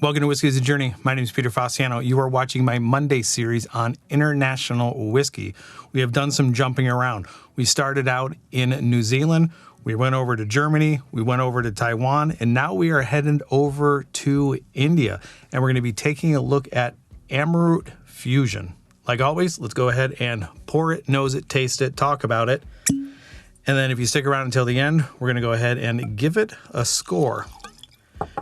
Welcome to Whiskey is a Journey. My name is Peter Fossiano. You are watching my Monday series on international whiskey. We have done some jumping around. We started out in New Zealand. We went over to Germany. We went over to Taiwan. And now we are headed over to India. And we're going to be taking a look at Amrut Fusion. Like always, let's go ahead and pour it, nose it, taste it, talk about it. And then if you stick around until the end, we're going to go ahead and give it a score.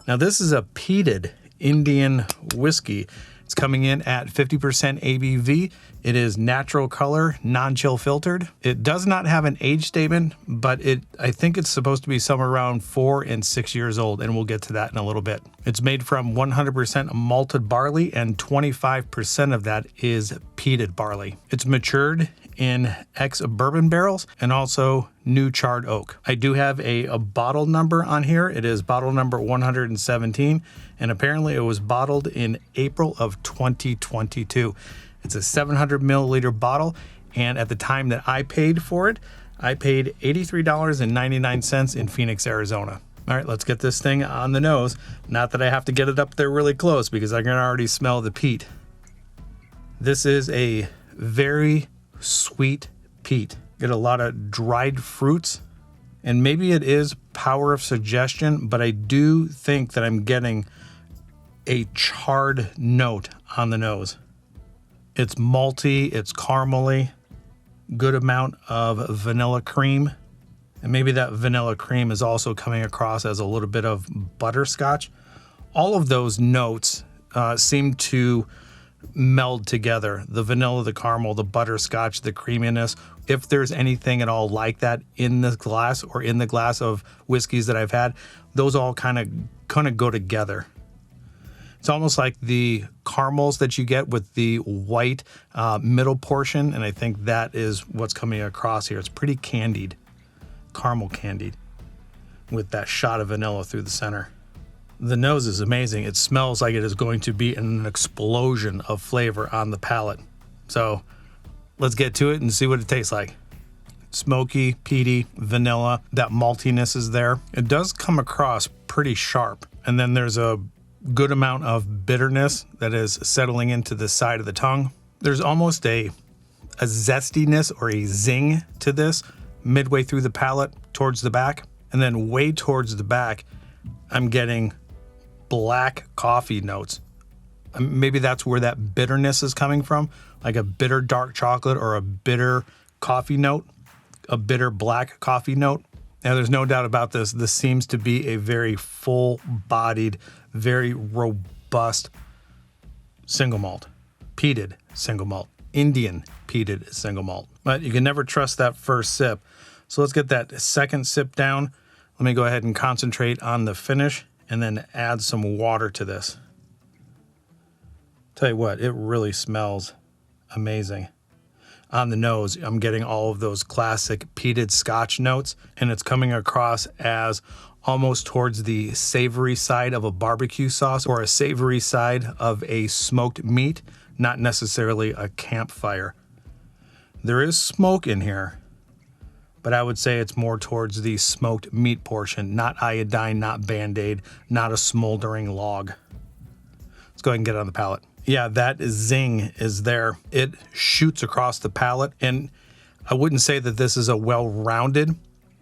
Now this is a peated Indian whiskey. It's coming in at 50% ABV. It is natural color, non-chill filtered. It does not have an age statement, but I think it's supposed to be somewhere around 4 and 6 years old, and we'll get to that in a little bit. It's made from 100% malted barley, and 25% of that is peated barley. It's matured in ex-bourbon barrels and also new charred oak. I do have a bottle number on here. It is bottle number 117, and apparently it was bottled in April of 2022. It's a 700 milliliter bottle, and at the time that I paid for it, I paid $83.99 in Phoenix, Arizona. All right, let's get this thing on the nose. Not that I have to get it up there really close because I can already smell the peat. This is a very sweet peat. Get a lot of dried fruits, and maybe it is power of suggestion, but I do think that I'm getting a charred note on the nose. It's malty, it's caramely, good amount of vanilla cream, and maybe that vanilla cream is also coming across as a little bit of butterscotch. All of those notes seem to meld together. The vanilla, the caramel, the butterscotch, the creaminess. If there's anything at all like that in the glass or in the glass of whiskeys that I've had, those all kind of go together. It's almost like the caramels that you get with the white middle portion, and I think that is what's coming across here. It's pretty candied, caramel candied, with that shot of vanilla through the center. The nose is amazing. It smells like it is going to be an explosion of flavor on the palate. So let's get to it and see what it tastes like. Smoky, peaty, vanilla, that maltiness is there. It does come across pretty sharp. And then there's a good amount of bitterness that is settling into the side of the tongue. There's almost a zestiness or a zing to this midway through the palate towards the back. And then way towards the back, I'm getting black coffee notes. Maybe that's where that bitterness is coming from, like a bitter dark chocolate or a bitter coffee note, a bitter black coffee note. Now, there's no doubt about this. This seems to be a very full-bodied, very robust single malt, peated single malt, Indian peated single malt. But you can never trust that first sip. So let's get that second sip down. Let me go ahead and concentrate on the finish and then add some water to this. Tell you what, it really smells amazing. On the nose, I'm getting all of those classic peated Scotch notes, and it's coming across as almost towards the savory side of a barbecue sauce or a savory side of a smoked meat, not necessarily a campfire. There is smoke in here, but I would say it's more towards the smoked meat portion, not iodine, not Band-Aid, not a smoldering log. Let's go ahead and get it on the palate. Yeah, that zing is there. It shoots across the palate, and I wouldn't say that this is a well-rounded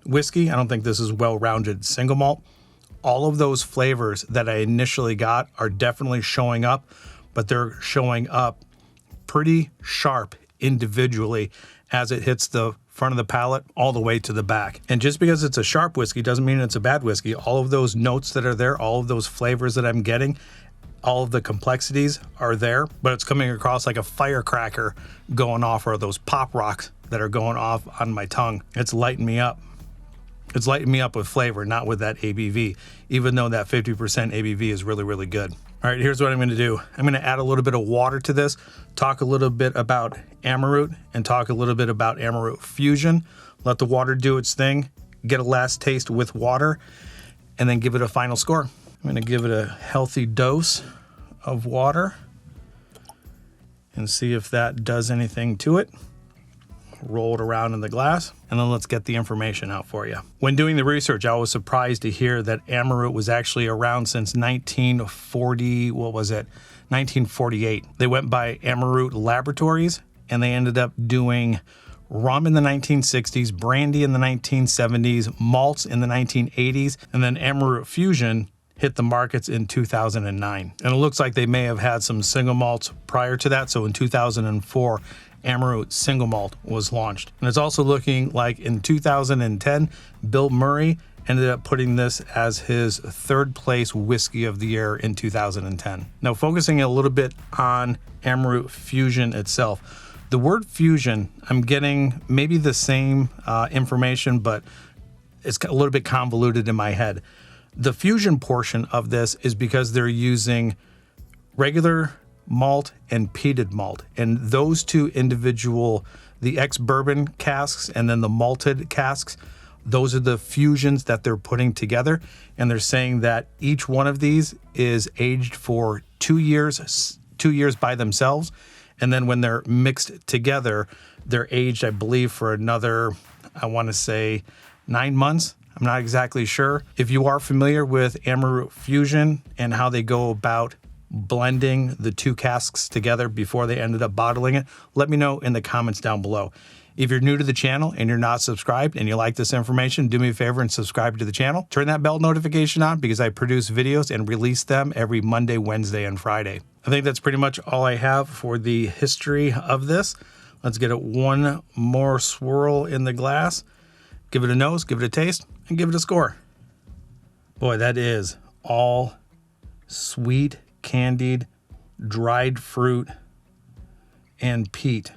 whiskey. I don't think this is well-rounded single malt. All of those flavors that I initially got are definitely showing up, but they're showing up pretty sharp individually as it hits the front of the palate all the way to the back. And just because it's a sharp whiskey doesn't mean it's a bad whiskey. All of those notes that are there, all of those flavors that I'm getting, all of the complexities are there, but it's coming across like a firecracker going off, or those pop rocks that are going off on my tongue. It's lighting me up. It's lighting me up with flavor, not with that ABV, even though that 50% ABV is really, really good. All right, here's what I'm gonna do. I'm gonna add a little bit of water to this, talk a little bit about Amrut, and talk a little bit about Amrut Fusion. Let the water do its thing, get a last taste with water, and then give it a final score. I'm gonna give it a healthy dose of water and see if that does anything to it. roll it around in the glass, and then let's get the information out for you. When doing the research, I was surprised to hear that Amrut was actually around since 1948. They went by Amrut Laboratories, and they ended up doing rum in the 1960s, brandy in the 1970s, malts in the 1980s, and then Amrut Fusion hit the markets in 2009. And it looks like they may have had some single malts prior to that. So in 2004, Amrut Single Malt was launched. And it's also looking like in 2010, Bill Murray ended up putting this as his third place whiskey of the year in 2010. Now, focusing a little bit on Amrut Fusion itself. The word fusion, I'm getting maybe the same information, but it's a little bit convoluted in my head. The fusion portion of this is because they're using regular malt and peated malt. And those two individual, the ex-bourbon casks and then the malted casks, those are the fusions that they're putting together. And they're saying that each one of these is aged for 2 years by themselves. And then when they're mixed together, they're aged, I believe, for another, I want to say 9 months. I'm not exactly sure. If you are familiar with Amrut Fusion and how they go about blending the two casks together before they ended up bottling it, let me know in the comments down below. If you're new to the channel and you're not subscribed and you like this information, do me a favor and subscribe to the channel. Turn that bell notification on because I produce videos and release them every Monday, Wednesday, and Friday. I think that's pretty much all I have for the history of this. Let's get it one more swirl in the glass. Give it a nose, give it a taste, and give it a score. Boy, that is all sweet, candied, dried fruit, and peat.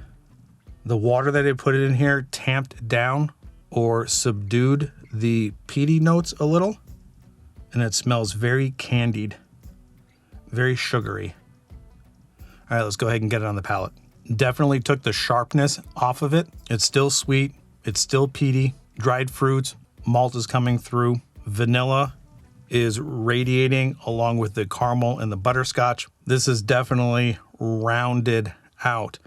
The water that I put in here tamped down or subdued the peaty notes a little, and it smells very candied, very sugary. All right, let's go ahead and get it on the palate. Definitely took the sharpness off of it. It's still sweet, it's still peaty, dried fruits, malt is coming through, vanilla is radiating along with the caramel and the butterscotch. This is definitely rounded out.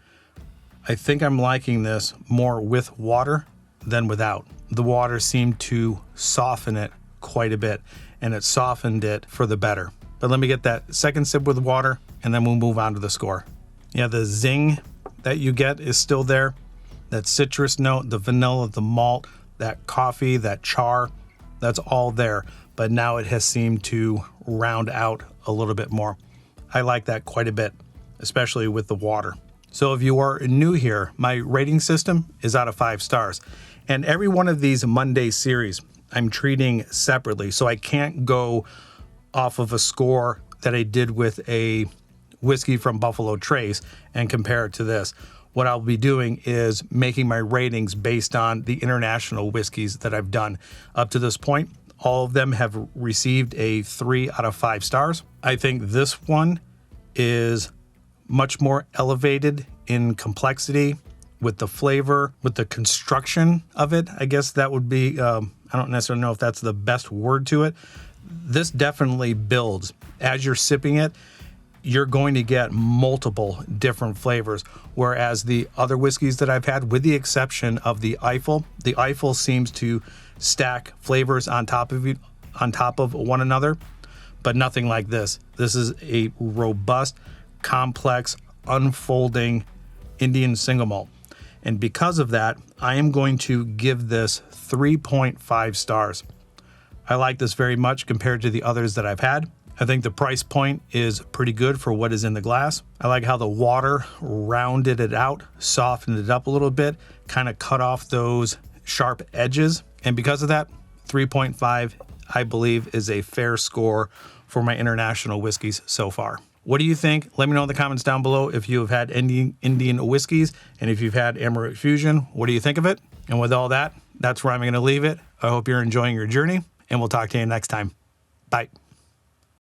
I think I'm liking this more with water than without. The water seemed to soften it quite a bit, and it softened it for the better. But let me get that second sip with water, and then we'll move on to the score. Yeah, the zing that you get is still there. That citrus note, the vanilla, the malt, that coffee, that char, that's all there. But now it has seemed to round out a little bit more. I like that quite a bit, especially with the water. So if you are new here, my rating system is out of 5 stars. And every one of these Monday series, I'm treating separately. So I can't go off of a score that I did with a whiskey from Buffalo Trace and compare it to this. What I'll be doing is making my ratings based on the international whiskeys that I've done. Up to this point, all of them have received a 3 out of 5 stars. I think this one is much more elevated in complexity with the flavor, with the construction of it. I guess that would be, I don't necessarily know if that's the best word to it. This definitely builds. As you're sipping it, you're going to get multiple different flavors, whereas the other whiskeys that I've had, with the exception of the Eiffel seems to stack flavors on top of one another, but nothing like this. This is a robust, complex, unfolding Indian single malt. And because of that, I am going to give this 3.5 stars. I like this very much compared to the others that I've had. I think the price point is pretty good for what is in the glass. I like how the water rounded it out, softened it up a little bit, kind of cut off those sharp edges. And because of that, 3.5, I believe, is a fair score for my international whiskeys so far. What do you think? Let me know in the comments down below if you have had Indian whiskeys, and if you've had Amrut Fusion, what do you think of it? And with all that, that's where I'm going to leave it. I hope you're enjoying your journey, and we'll talk to you next time. Bye.